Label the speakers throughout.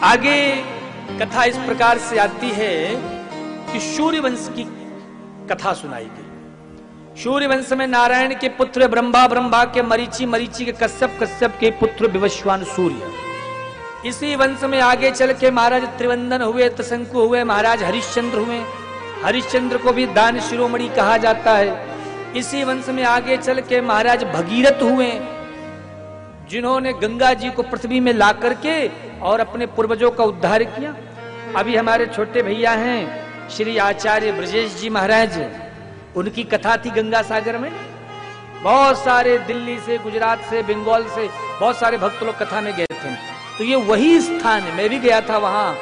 Speaker 1: आगे कथा इस प्रकार से आती है कि सूर्यवंश की कथा सुनाई गई। सूर्यवंश में नारायण के पुत्र ब्रह्मा, ब्रह्मा के मरीचि, मरीचि के कश्यप, कश्यप के पुत्र विवस्वान सूर्य। इसी वंश में आगे चल के महाराज त्रिवंदन हुए, त्रिशंकु हुए, महाराज हरिश्चंद्र हुए। हरिश्चंद्र को भी दान शिरोमणि कहा जाता है। इसी वंश में आगे चल के महाराज भगीरथ हुए, जिन्होंने गंगा जी को पृथ्वी में ला करके और अपने पूर्वजों का उद्धार किया। अभी हमारे छोटे भैया हैं श्री आचार्य ब्रजेश जी महाराज, उनकी कथा थी गंगा सागर में। बहुत सारे दिल्ली से, गुजरात से, बंगाल से बहुत सारे भक्त लोग कथा में गए थे। तो ये वही स्थान है, मैं भी गया था वहां।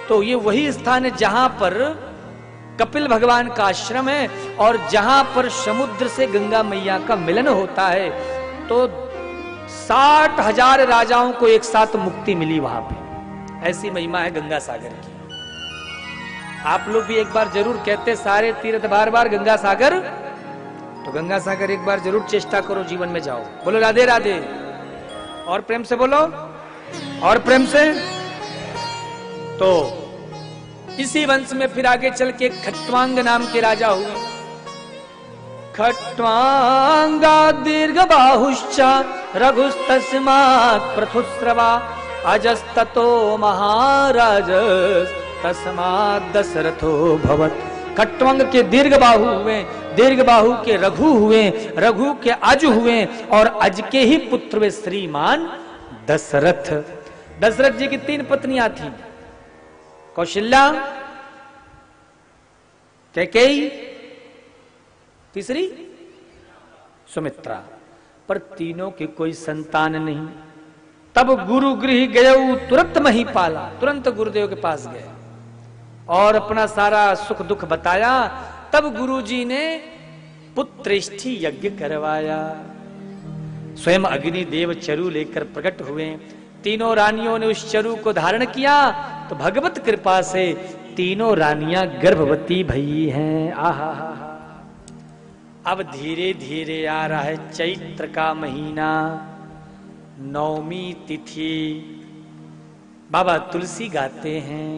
Speaker 1: तो ये वही स्थान है जहां पर कपिल भगवान का आश्रम है और जहां पर समुद्र से गंगा मैया का मिलन होता है। तो 60,000 राजाओं को एक साथ मुक्ति मिली वहां पे। ऐसी महिमा है गंगा सागर की। आप लोग भी एक बार जरूर कहते सारे तीर्थ बार बार गंगा सागर, तो गंगा सागर एक बार जरूर चेष्टा करो, जीवन में जाओ। बोलो राधे राधे, और प्रेम से बोलो, और प्रेम से। तो इसी वंश में फिर आगे चल के खट्वांग नाम के राजा हुए। खट्वांगा दीर्घ बाहुश्चा रघुस्तस्मात् प्रथुस्रवा अजस्ततो महाराज तस्मात् दशरथो भवत्। खट्वांग के दीर्घ बाहु हुए, दीर्घ बाहु के रघु हुए, रघु के अज हुए और अज के ही पुत्र वे श्रीमान दशरथ। दशरथ जी की 3 पत्नियां थीं, कौशल्या, कैकेयी, तीसरी सुमित्रा। पर तीनों की कोई संतान नहीं। तब गुरु गृह गए तुरंत मही पाला, तुरंत गुरुदेव के पास गए और अपना सारा सुख दुख बताया। तब गुरुजी ने पुत्रेष्ठी यज्ञ करवाया। स्वयं अग्निदेव चरु लेकर प्रकट हुए। तीनों रानियों ने उस चरु को धारण किया तो भगवत कृपा से तीनों रानियां गर्भवती भई हैं। आहा हा हा। अब धीरे धीरे आ रहा है चैत्र का महीना, नवमी तिथि। बाबा तुलसी गाते हैं,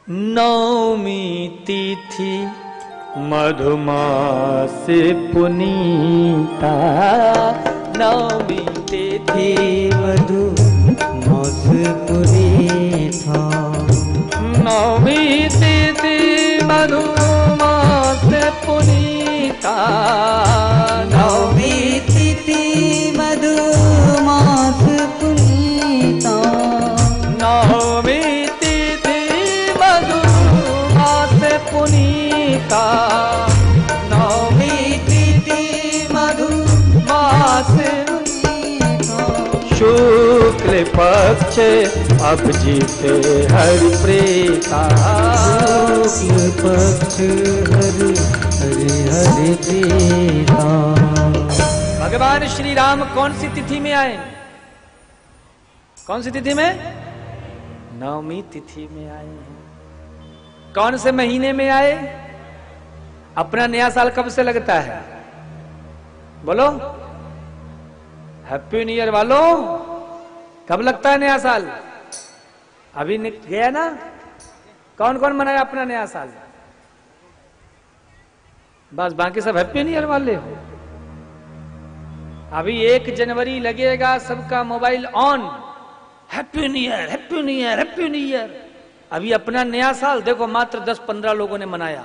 Speaker 1: नवमी तिथि मधुमास पुनीता। नवमी तिथि मधुमास पुनीता। नवमी तिथि मधुमास पुनीता। नवमी तिथि मधुमास पुनीता। नवमी तिथि मधुमास पुनीता। नवमी तिथि मधुमास पुनीता। शुक्ल पक्ष अब जीते हरि प्रेता। शुक्ल पक्ष हरि हरि हरि प्रेता। भगवान श्री राम कौन सी तिथि में आए? कौन सी तिथि में? नवमी तिथि में आए हैं। कौन से महीने में आए? अपना नया साल कब से लगता है? बोलो, हैप्पी न्यू ईयर वालों, कब लगता है नया साल? अभी गया ना? कौन कौन मनाया अपना नया साल? बस बाकी सब हैप्पी न्यू ईयर वाले हो। अभी 1 जनवरी लगेगा, सबका mobile on, happy new year, happy new year, happy new year. अभी अपना नया साल देखो मात्र 10-15 लोगों ने मनाया,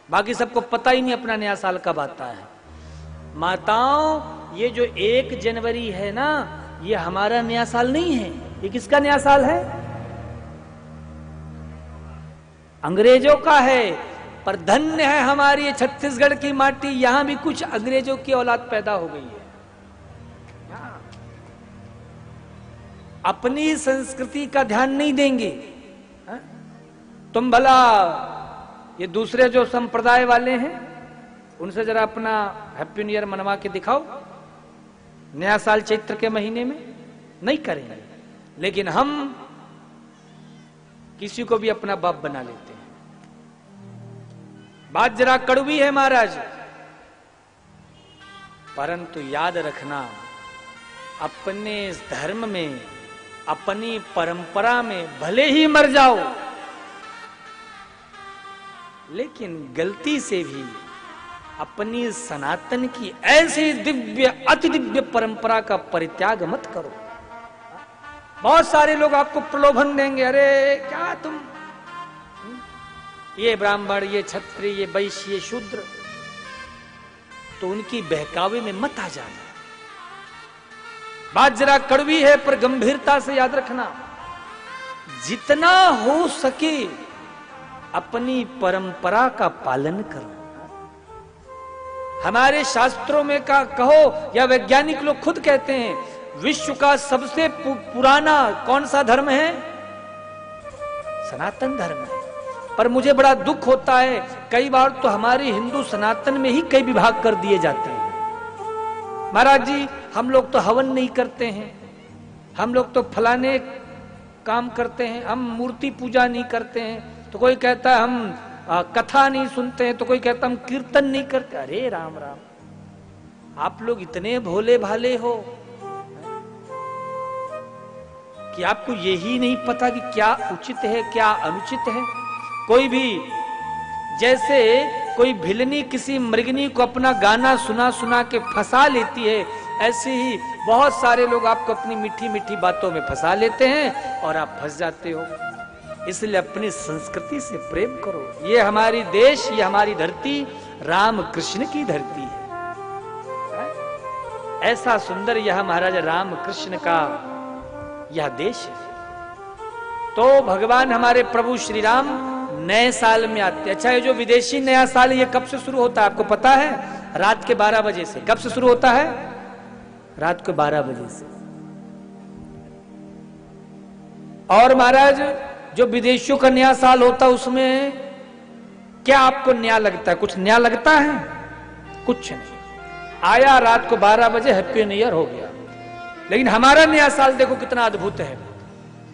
Speaker 1: बाकी सबको पता ही नहीं अपना नया साल कब आता है। माताओं, ये जो 1 जनवरी है ना, ये हमारा नया साल नहीं है। ये किसका नया साल है? अंग्रेजों का है। पर धन्य है हमारी छत्तीसगढ़ की माटी, यहां भी कुछ अंग्रेजों की औलाद पैदा हो गई है। अपनी संस्कृति का ध्यान नहीं देंगे। तुम भला ये दूसरे जो संप्रदाय वाले हैं उनसे जरा अपना हैप्पी न्यू ईयर मनवा के दिखाओ। नया साल चैत्र के महीने में नहीं करेंगे, लेकिन हम किसी को भी अपना बाप बना लेते हैं। बात जरा कड़वी है महाराज। परंतु याद रखना, अपने धर्म में, अपनी परंपरा में भले ही मर जाओ, लेकिन गलती से भी अपनी सनातन की ऐसी दिव्य अति दिव्य परंपरा का परित्याग मत करो। बहुत सारे लोग आपको प्रलोभन देंगे, अरे क्या तुम, ये ब्राह्मण, ये क्षत्रिय, ये वैश्य, ये शूद्र, तो उनकी बहकावे में मत आ जाना। बात जरा कड़वी है पर गंभीरता से याद रखना, जितना हो सके अपनी परंपरा का पालन करो। हमारे शास्त्रों में का कहो या वैज्ञानिक लोग खुद कहते हैं, विश्व का सबसे पुराना कौन सा धर्म है? सनातन धर्म है। पर मुझे बड़ा दुख होता है, कई बार तो हमारे हिंदू सनातन में ही कई विभाग कर दिए जाते हैं। महाराज जी, हम लोग तो हवन नहीं करते हैं, हम लोग तो फलाने काम करते हैं, हम मूर्ति पूजा नहीं करते हैं, तो कोई कहता है हम कथा नहीं सुनते हैं, तो कोई कहता हम कीर्तन नहीं करते। अरे राम राम, आप लोग इतने भोले भाले हो कि आपको यही नहीं पता कि क्या उचित है क्या अनुचित है। कोई भी, जैसे कोई भिलनी किसी मृगनी को अपना गाना सुना सुना के फंसा लेती है, ऐसे ही बहुत सारे लोग आपको अपनी मीठी मीठी बातों में फंसा लेते हैं और आप फंस जाते हो। इसलिए अपनी संस्कृति से प्रेम करो। ये हमारी देश, ये हमारी धरती राम कृष्ण की धरती है। ऐसा सुंदर यह महाराज राम कृष्ण का यह देश है। तो भगवान हमारे प्रभु श्री राम नए साल में आते। अच्छा, ये जो विदेशी नया साल, ये कब से शुरू होता है आपको पता है? रात के 12 बजे से। कब से शुरू होता है? रात को 12 बजे से। और महाराज, जो विदेशियों का नया साल होता है, उसमें क्या आपको नया लगता है? कुछ नया लगता है? कुछ नहीं। आया रात को 12 बजे, हैप्पी न्यू ईयर हो गया। लेकिन हमारा नया साल देखो कितना अद्भुत है।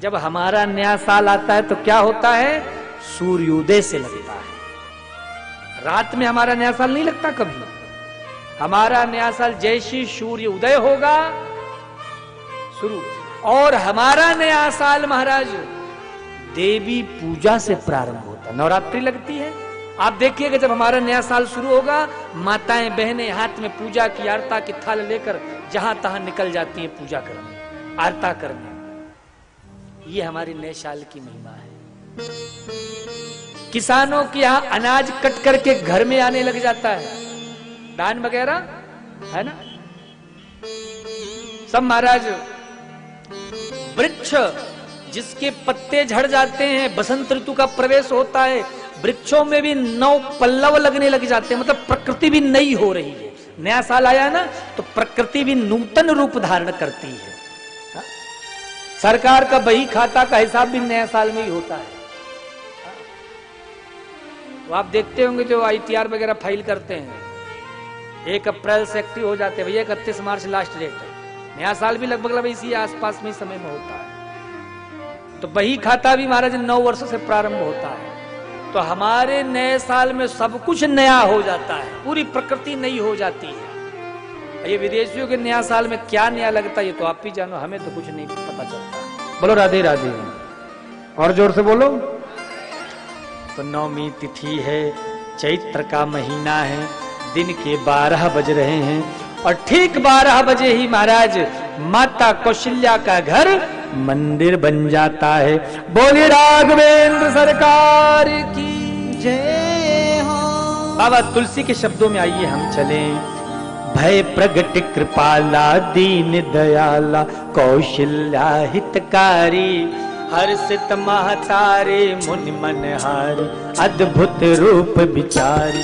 Speaker 1: जब हमारा नया साल आता है तो क्या होता है? सूर्योदय से लगता है। रात में हमारा नया साल नहीं लगता कभी। हमारा नया साल जैसे सूर्य उदय होगा शुरू। और हमारा नया साल महाराज देवी पूजा से प्रारंभ होता है। नवरात्रि लगती है। आप देखिएगा जब हमारा नया साल शुरू होगा, माताएं बहनें हाथ में पूजा की आरता की थाल लेकर जहां तहां निकल जाती हैं पूजा करने, आरता करने। ये हमारी नए साल की महिमा है। किसानों के यहां अनाज कट करके घर में आने लग जाता है, दान वगैरह है ना। सब महाराज वृक्ष जिसके पत्ते झड़ जाते हैं, बसंत ऋतु का प्रवेश होता है, वृक्षों में भी नौ पल्लव लगने लग जाते हैं। मतलब प्रकृति भी नई हो रही है। नया साल आया ना तो प्रकृति भी नूतन रूप धारण करती है। हा? सरकार का बही खाता का हिसाब भी नया साल में ही होता है। तो आप देखते होंगे जो ITR वगैरह फाइल करते हैं, 1 अप्रैल से एक्टिव हो जाते हैं। भैया 31 मार्च लास्ट डेट है। नया साल भी लगभग इसी आसपास में समय में होता है। तो बही खाता भी महाराज 9 वर्षों से प्रारंभ होता है। तो हमारे नए साल में सब कुछ नया हो जाता है, पूरी प्रकृति नई हो जाती है। ये विदेशियों के नया साल में क्या नया लगता है ये तो आप ही जानो, हमें तो कुछ नहीं पता चलता। बोलो राधे राधे, और जोर से बोलो। तो 9वीं तिथि है, चैत्र का महीना है, दिन के 12 बज रहे हैं और ठीक 12 बजे ही महाराज माता कौशल्या का घर मंदिर बन जाता है। बोले राघवेंद्र सरकार की जय हो। बाबा तुलसी के शब्दों में आइए हम चलें। भय प्रगट कृपाला दीन दयाला कौशल्या हितकारी, हर्षित महतारे मुनि मनहारी अद्भुत रूप विचारी।